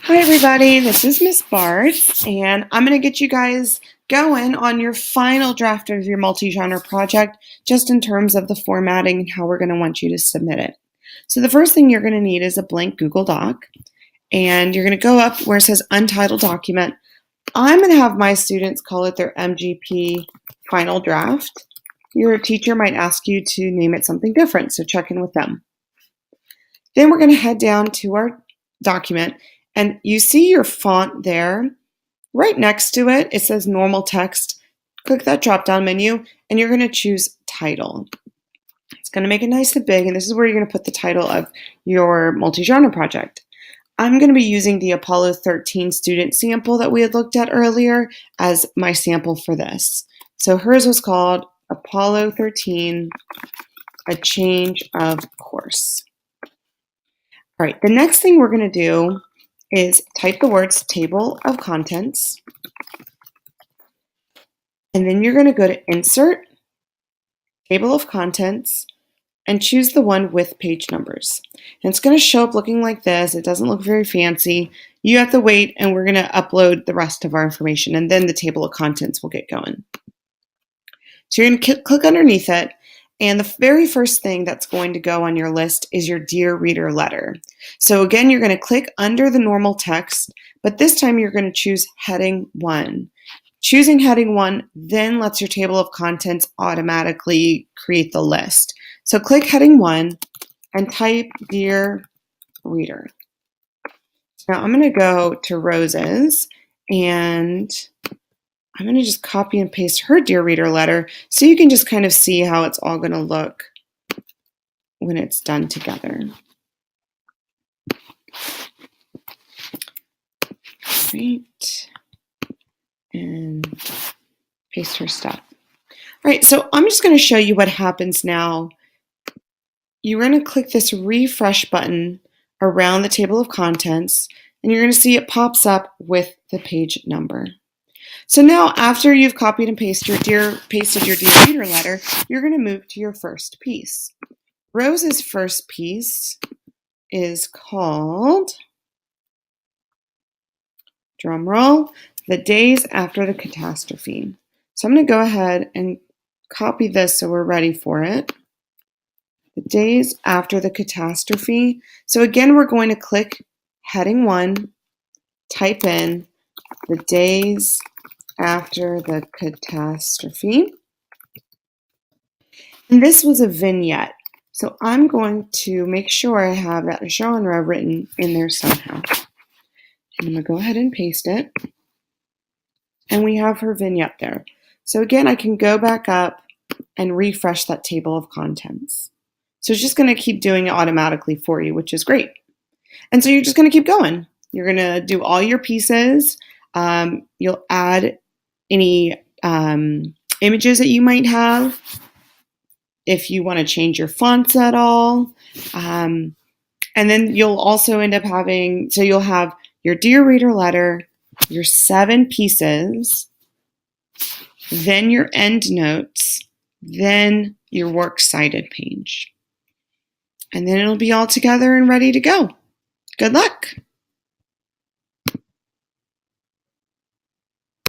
Hi everybody, this is Miss Barth, and I'm going to get you guys going on your final draft of your multi-genre project, just in terms of the formatting and how we're going to want you to submit it. So the first thing you're going to need is a blank Google Doc, and you're going to go up where it says Untitled Document. I'm going to have my students call it their MGP final draft. Your teacher might ask you to name it something different, so check in with them. Then we're going to head down to our document, and you see your font there. Right next to it, it says normal text. Click that drop-down menu, and you're going to choose title. It's going to make it nice and big, and this is where you're going to put the title of your multi-genre project. I'm going to be using the Apollo 13 student sample that we had looked at earlier as my sample for this. So hers was called Apollo 13, A Change of Course. All right, the next thing we're going to do is type the words table of contents, and then you're going to go to Insert, Table of Contents, and choose the one with page numbers. And it's going to show up looking like this. It doesn't look very fancy. You have to wait, and we're going to upload the rest of our information, and then the table of contents will get going. So you're going to click underneath it, and the very first thing that's going to go on your list is your Dear Reader letter. So again, you're going to click under the normal text, but this time you're going to choose heading 1. Choosing heading 1 then lets your table of contents automatically create the list. So click heading 1 and type Dear Reader. Now I'm going to go to Rose's, and I'm going to just copy and paste her Dear Reader letter so you can just kind of see how it's all going to look when it's done together. Right. And paste her stuff. All right, so I'm just going to show you what happens now. You're going to click this refresh button around the table of contents, and you're going to see it pops up with the page number. So now, after you've copied and pasted your Dear Reader letter, you're going to move to your first piece. Rose's first piece is called, drum roll, The Days After the Catastrophe. So I'm going to go ahead and copy this so we're ready for it. The Days After the Catastrophe. So again, we're going to click heading 1, type in the days after the catastrophe. And this was a vignette. So I'm going to make sure I have that genre written in there somehow. I'm going to go ahead and paste it. And we have her vignette there. So again, I can go back up and refresh that table of contents. So it's just going to keep doing it automatically for you, which is great. And so you're just going to keep going. You're going to do all your pieces. You'll add any images that you might have if you want to change your fonts at all. And then you'll also end up having, so you'll have your Dear Reader letter, your 7 pieces, then your end notes, then your works cited page. And then it'll be all together and ready to go. Good luck.